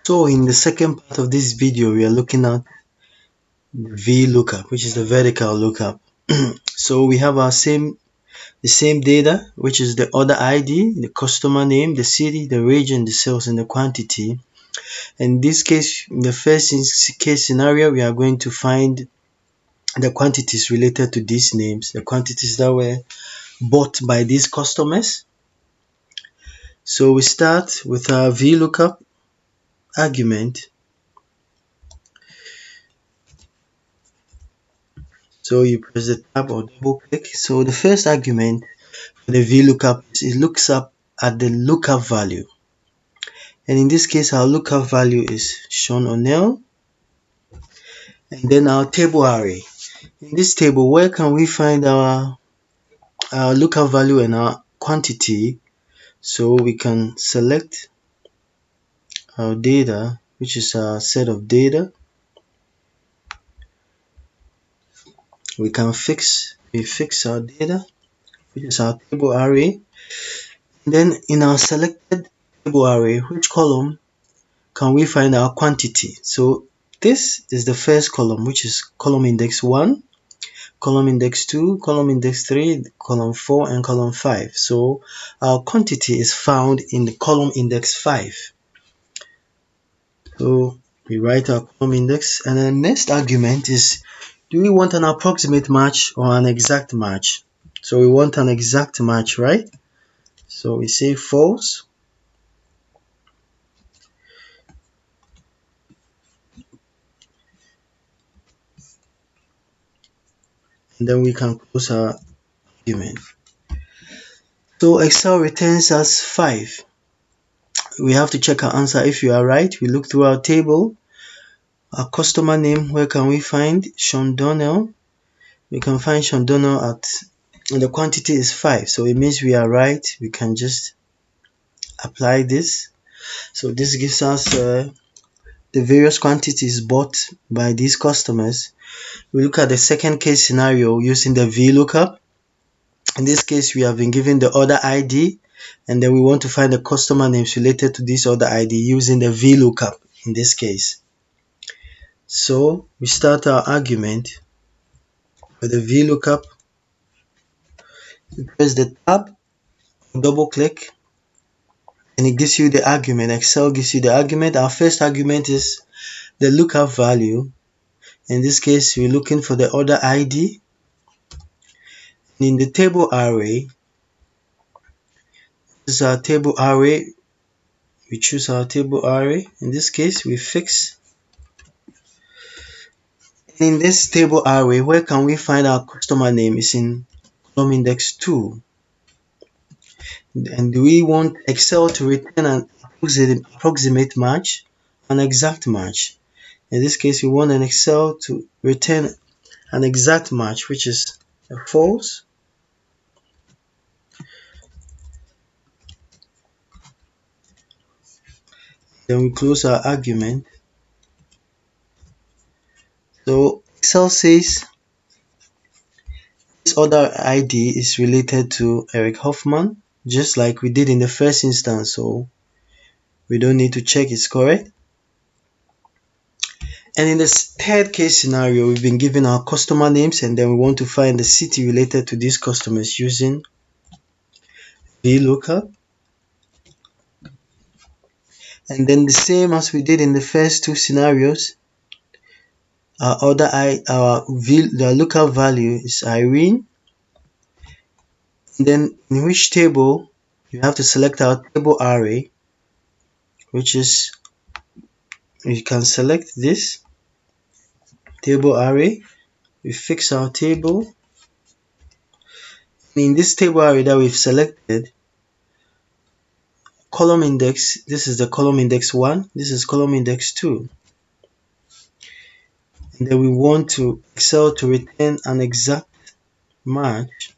So in the second part of this video, we are looking at Vlookup, which is the vertical lookup. So we have the same data, which is the order ID, the customer name, the city, the region, the sales, and the quantity. In this case, in the first case scenario, we are going to find the quantities related to these names, the quantities that were bought by these customers. So we start with our Vlookup argument. So you press the tab or double click. So the first argument for the Vlookup is it looks up at the lookup value. And in this case, our lookup value is Sean O'Neill. And then our table array. In this table, where can we find our lookup value and our quantity? So we can select our data, which is a set of data. We fix our data, which is our table array. And then in our selected table array, which column can we find our quantity? So this is the first column, which is column index 1, column index 2, column index 3, column 4, and column 5. So our quantity is found in the column index 5. So we write our column index, and the next argument is, do we want an approximate match or an exact match? So we want an exact match, right? So we say false. And then we can close our argument. So Excel returns us 5. We have to check our answer. If you are right, we look through our table. Our customer name, where can we find Sean Donnell? We can find Sean Donnell and the quantity is 5. So it means we are right. We can just apply this. So this gives us the various quantities bought by these customers. We look at the second case scenario using the Vlookup. In this case, we have been given the order ID, and then we want to find the customer names related to this order ID using the Vlookup in this case. So we start our argument with the Vlookup. You press the tab, double click, and it gives you the argument. Excel gives you the argument. Our first argument is the lookup value. In this case, we're looking for the order ID. In the table array, this is our table array. We choose our table array. In this case, we fix. In this table array, where can we find our customer name? Is in column index 2. And do we want Excel to return an approximate match, an exact match? In this case, we want an Excel to return an exact match, which is a false. Then we close our argument. So Excel says this order ID is related to Eric Hoffman, just like we did in the first instance, so we don't need to check it's correct. And in this third case scenario, we've been given our customer names, and then we want to find the city related to these customers using Vlookup. And then the same as we did in the first two scenarios, the lookup value is Irene. And then in which table you have to select our table array, which is, you can select this table array. We fix our table. In this table array that we've selected, column index, this is the column index 1, this is column index 2. And then we want to Excel to return an exact match.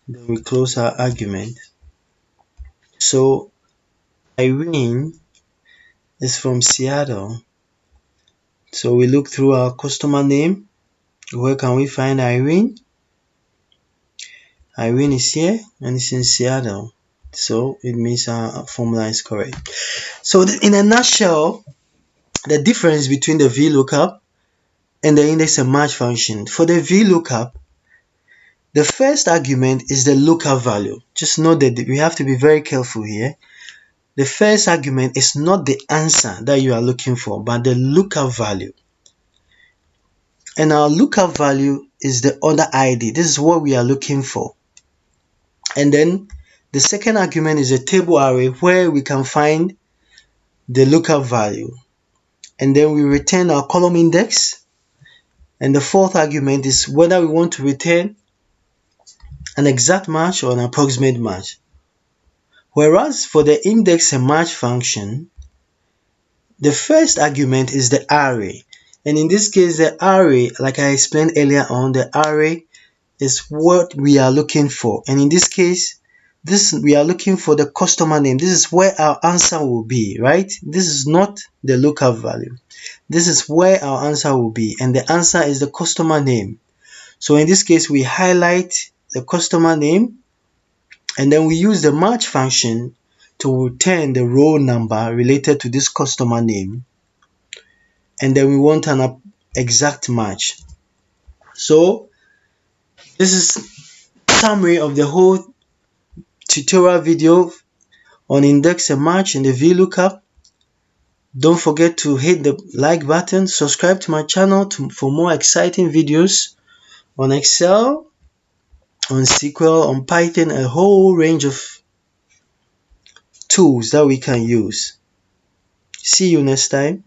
Then we close our argument. So Irene is from Seattle. So we look through our customer name. Where can we find Irene? Irene is here and it's in Seattle. so it means our formula is correct. So in a nutshell, the difference between the VLOOKUP and the index and match function. For the VLOOKUP, the first argument is the lookup value. Just note that we have to be very careful here. The first argument is not the answer that you are looking for, but the lookup value. And our lookup value is the order ID. This is what we are looking for. And then the second argument is a table array where we can find the lookup value. And then we return our column index. And the fourth argument is whether we want to return an exact match or an approximate match. Whereas for the index and match function, the first argument is the array. And in this case, the array, like I explained earlier on, the array is what we are looking for. And in this case, we are looking for the customer name. This is where our answer will be, right? This is not the lookup value. This is where our answer will be. And the answer is the customer name. So in this case, we highlight the customer name. And then we use the match function to return the row number related to this customer name. And then we want an exact match. So this is summary of the whole tutorial video on index and match in the VLOOKUP. Don't forget to hit the like button, subscribe to my channel for more exciting videos on Excel, on SQL, on Python, a whole range of tools that we can use. See you next time.